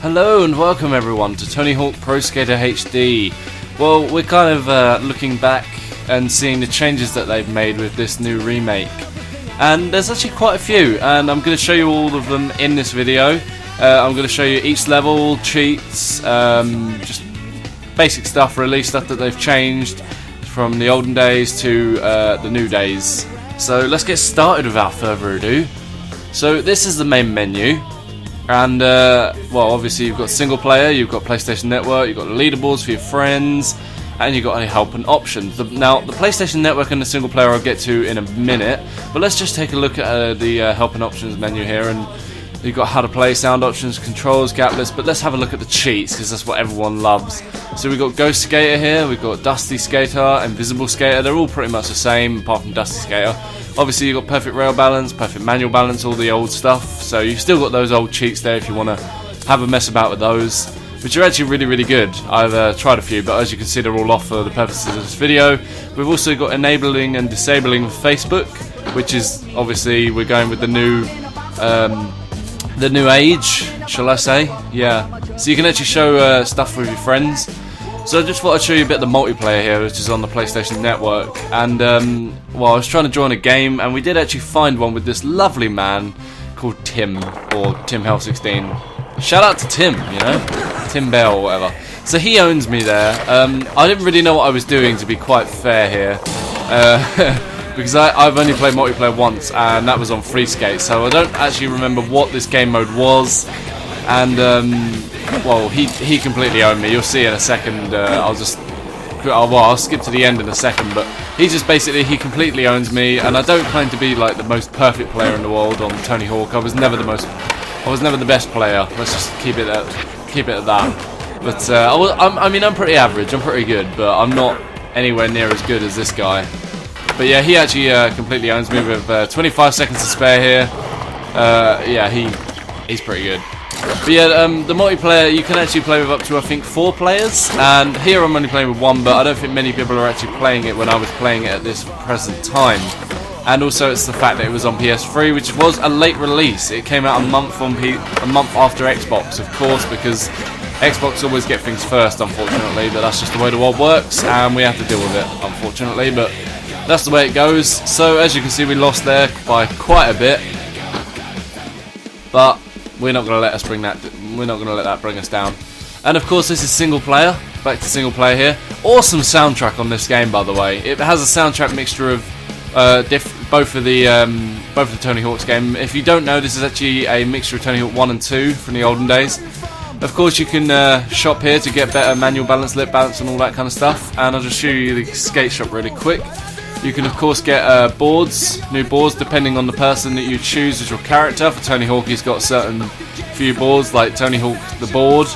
Hello and welcome everyone to Tony Hawk Pro Skater HD. Well, we're kind of looking back and seeing the changes that they've made with this new remake. And there's actually quite a few, and I'm going to show you all of them in this video. I'm going to show you each level, cheats, just basic stuff really, stuff that they've changed from the olden days to the new days. So let's get started without further ado. So this is the main menu. And, well, obviously you've got single player, you've got PlayStation Network, you've got leaderboards for your friends, and you've got any help and options. Now, the PlayStation Network and the single player I'll get to in a minute, but let's just take a look at the help and options menu here. And you've got how to play, sound options, controls, gap list, but let's have a look at the cheats, because that's what everyone loves. So we've got Ghost Skater here, we've got Dusty Skater, Invisible Skater, they're all pretty much the same, apart from Dusty Skater. Obviously you've got perfect rail balance, perfect manual balance, all the old stuff, so you've still got those old cheats there if you want to have a mess about with those, which are actually really, really good. I've tried a few, but as you can see they're all off for the purposes of this video. We've also got enabling and disabling with Facebook, which is, obviously, we're going with the new age, shall I say? Yeah. So you can actually show stuff with your friends. So I just thought I'd show you a bit of the multiplayer here, which is on the PlayStation Network. And, well, I was trying to join a game, and we did actually find one with this lovely man called Tim, or Tim Hell 16. Shout out to Tim, you know? Tim Bell or whatever. So he owns me there. I didn't really know what I was doing, to be quite fair here. Because I've only played multiplayer once, and that was on Free Skate, so I don't actually remember what this game mode was. And, well, he completely owned me. You'll see in a second. I'll skip to the end in a second, but he just basically, he completely owns me, and I don't claim to be like the most perfect player in the world on Tony Hawk. I was never the best player. Let's just keep it at that. But I mean, I'm pretty average. I'm pretty good, but I'm not anywhere near as good as this guy. But yeah, he actually completely owns me with 25 seconds to spare here. Yeah, he's pretty good. But yeah, the multiplayer, you can actually play with up to, I think, 4 players. And here I'm only playing with 1, but I don't think many people are actually playing it when I was playing it at this present time. And also it's the fact that it was on PS3, which was a late release. It came out a month after Xbox, of course, because Xbox always get things first, unfortunately. But that's just the way the world works, and we have to deal with it, unfortunately. But that's the way it goes. So as you can see, we lost there by quite a bit. But we're not going to let us bring that. We're not going to let that bring us down. And of course, this is single player. Back to single player here. Awesome soundtrack on this game, by the way. It has a soundtrack mixture of both of the Tony Hawk's game. If you don't know, this is actually a mixture of Tony Hawk 1 and 2 from the olden days. Of course, you can shop here to get better manual balance, lip balance, and all that kind of stuff. And I'll just show you the skate shop really quick. You can of course get new boards, depending on the person that you choose as your character. For Tony Hawk, he's got a certain few boards, like Tony Hawk the board.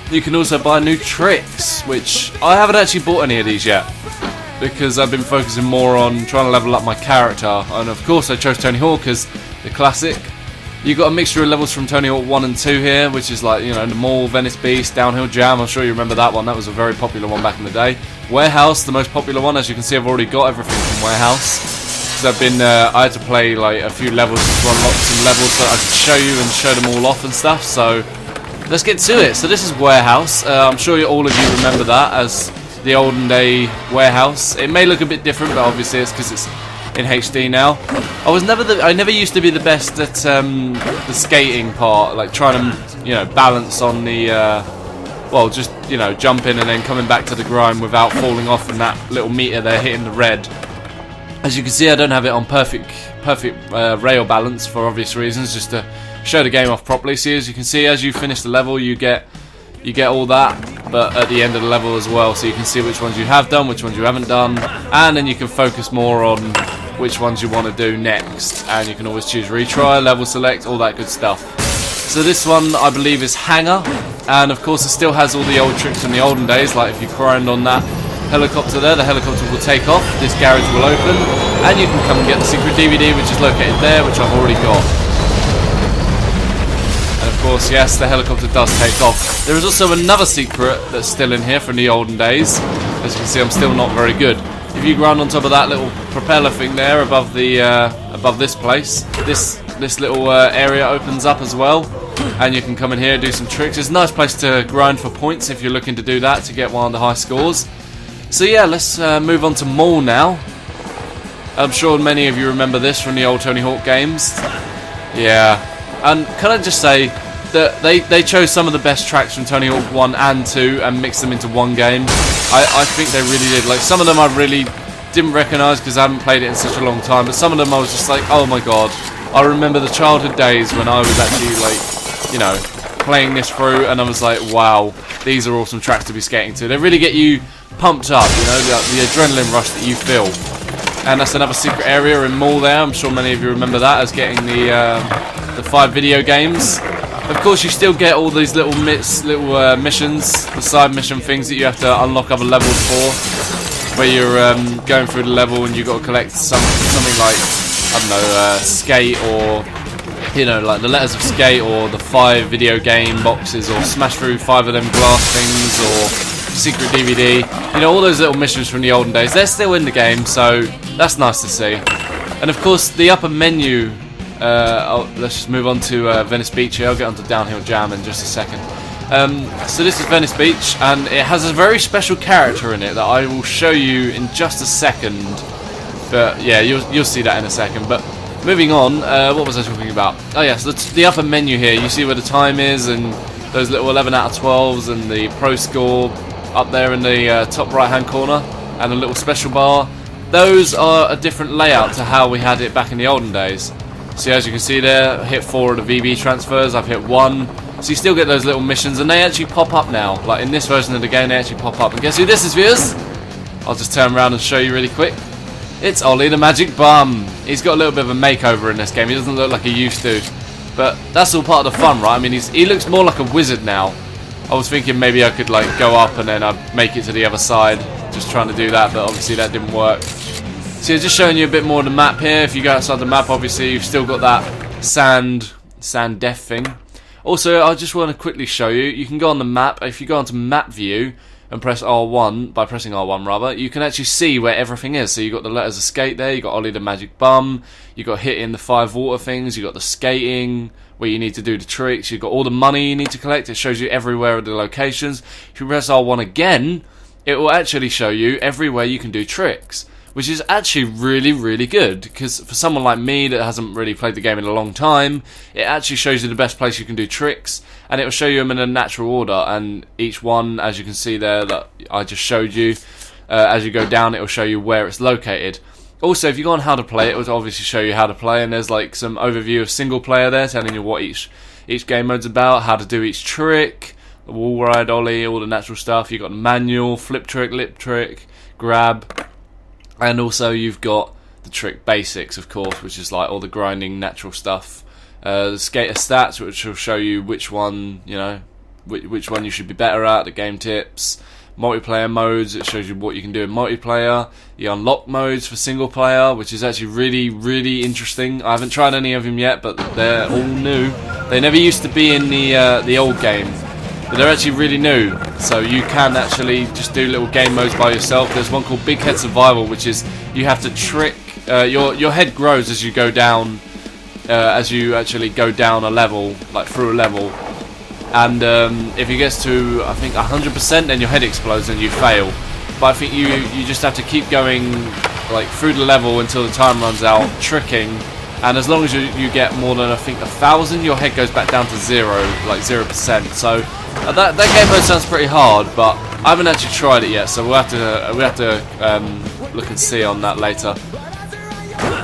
You can also buy new tricks, which I haven't actually bought any of these yet, because I've been focusing more on trying to level up my character. And of course I chose Tony Hawk as the classic. You've got a mixture of levels from Tony Hawk 1 and 2 here, which is like, you know, the Mall, Venice Beast, Downhill Jam. I'm sure you remember that one. That was a very popular one back in the day. Warehouse, the most popular one. As you can see, I've already got everything from Warehouse. Because I had to play like a few levels to unlock some levels so I could show you and show them all off and stuff. So let's get to it. So this is Warehouse. I'm sure all of you remember that as the olden day Warehouse. It may look a bit different, but obviously it's because it's in HD now. I never used to be the best at the skating part, like trying to, you know, balance on the well, just, you know, jumping and then coming back to the grind without falling off and that little meter there hitting the red. As you can see, I don't have it on perfect rail balance for obvious reasons, just to show the game off properly. See, as you can see, as you finish the level, you get all that, but at the end of the level as well, so you can see which ones you have done, which ones you haven't done, and then you can focus more on which ones you want to do next, and you can always choose retry, level select, all that good stuff. So this one, I believe, is Hangar, and of course it still has all the old tricks from the olden days, like if you grind on that helicopter there, the helicopter will take off, this garage will open, and you can come and get the secret DVD, which is located there, which I've already got. And of course, yes, the helicopter does take off. There is also another secret that's still in here from the olden days. As you can see, I'm still not very good. If you grind on top of that little propeller thing there above the above this place, this this little area opens up as well, and you can come in here, do some tricks. It's a nice place to grind for points if you're looking to do that to get one of the high scores. So yeah, let's move on to Mall now. I'm sure many of you remember this from the old Tony Hawk games. Yeah, and can I just say that they chose some of the best tracks from Tony Hawk 1 and 2 and mixed them into one game. I think they really did. Like, some of them I really didn't recognise because I haven't played it in such a long time, but some of them I was just like, oh my god, I remember the childhood days when I was actually, like, you know, playing this through, and I was like, wow, these are awesome tracks to be skating to. They really get you pumped up, you know, the adrenaline rush that you feel. And that's another secret area in Mall there. I'm sure many of you remember that as getting the 5 video games. Of course, you still get all these little missions, the side mission things that you have to unlock other levels for, where you're going through the level and you've got to collect something like, I don't know, skate, or, you know, like the letters of skate, or the 5 video game boxes, or smash through 5 of them glass things, or secret DVD. You know, all those little missions from the olden days, they're still in the game, so that's nice to see. And of course, the upper menu, let's just move on to Venice Beach here. I'll get onto Downhill Jam in just a second. So this is Venice Beach, and it has a very special character in it that I will show you in just a second. But yeah, you'll see that in a second. But moving on, what was I talking about? Oh yes, the upper menu here. You see where the time is, and those little 11 out of 12s, and the pro score up there in the top right hand corner, and a little special bar. Those are a different layout to how we had it back in the olden days. So as you can see there, I hit 4 of the VB transfers, I've hit 1. So you still get those little missions, and they actually pop up now. Like in this version of the game, they actually pop up. And guess who this is, viewers? I'll just turn around and show you really quick. It's Ollie the Magic Bum. He's got a little bit of a makeover in this game. He doesn't look like he used to. But that's all part of the fun, right? I mean, he looks more like a wizard now. I was thinking maybe I could like go up and then I'd make it to the other side, just trying to do that, but obviously that didn't work. So yeah, just showing you a bit more of the map here. If you go outside the map, obviously you've still got that sand death thing. Also, I just want to quickly show you, you can go on the map. If you go onto map view and press R1, by pressing R1 rather, you can actually see where everything is. So you've got the letters of skate there, you've got Ollie the Magic Bum, you've got hitting the 5 water things, you've got the skating, where you need to do the tricks, you've got all the money you need to collect. It shows you everywhere of the locations. If you press R1 again, it will actually show you everywhere you can do tricks, which is actually really, really good, because for someone like me that hasn't really played the game in a long time, it actually shows you the best place you can do tricks, and it will show you them in a natural order, and each one, as you can see there that I just showed you, as you go down it will show you where it's located. Also, if you go on how to play, it will obviously show you how to play, and there's like some overview of single player there, telling you what each game mode's about, how to do each trick, the wall ride, ollie, all the natural stuff. You've got the manual, flip trick, lip trick, grab, and also you've got the trick basics, of course, which is like all the grinding natural stuff. The skater stats, which will show you which one, you know, which one you should be better at, the game tips. Multiplayer modes, it shows you what you can do in multiplayer. The unlock modes for single player, which is actually really, really interesting. I haven't tried any of them yet, but they're all new. They never used to be in the old game, but they're actually really new. So you can actually just do little game modes by yourself. There's one called Big Head Survival, which is you have to trick. Your head grows as you go down, as you actually go down a level, like through a level. And if it gets to, I think, 100%, then your head explodes and you fail. But I think you just have to keep going like through the level until the time runs out, tricking. And as long as you get more than, I think, 1,000, your head goes back down to 0, like 0%. So that game mode sounds pretty hard, but I haven't actually tried it yet. So we'll have to look and see on that later.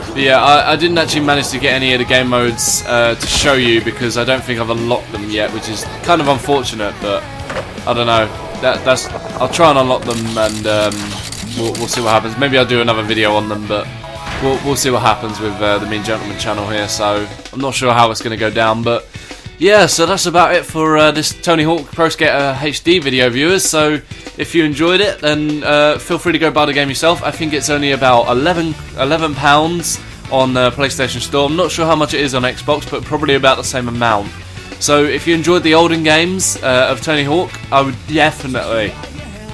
But yeah, I didn't actually manage to get any of the game modes to show you because I don't think I've unlocked them yet, which is kind of unfortunate. But I don't know. I'll try and unlock them, and we'll see what happens. Maybe I'll do another video on them, but we'll see what happens with the Mean Gentlemen channel here. So I'm not sure how it's going to go down, but yeah. So that's about it for this Tony Hawk Pro Skater HD video, viewers. So if you enjoyed it, then feel free to go buy the game yourself. I think it's only about £11 on the PlayStation Store. I'm not sure how much it is on Xbox, but probably about the same amount. So if you enjoyed the olden games of Tony Hawk, I would definitely,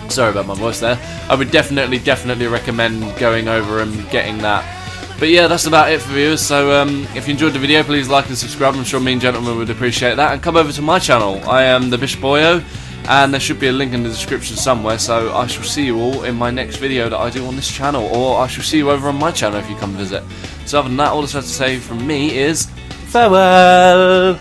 sorry about my voice there, I would definitely recommend going over and getting that But yeah, that's about it for viewers. So if you enjoyed the video, please like and subscribe. I'm sure MeanGentlemen would appreciate that. And come over to my channel. I am the Bishop Boyo, and there should be a link in the description somewhere. So I shall see you all in my next video that I do on this channel, or I shall see you over on my channel if you come visit. So other than that, all that's left to say from me is farewell.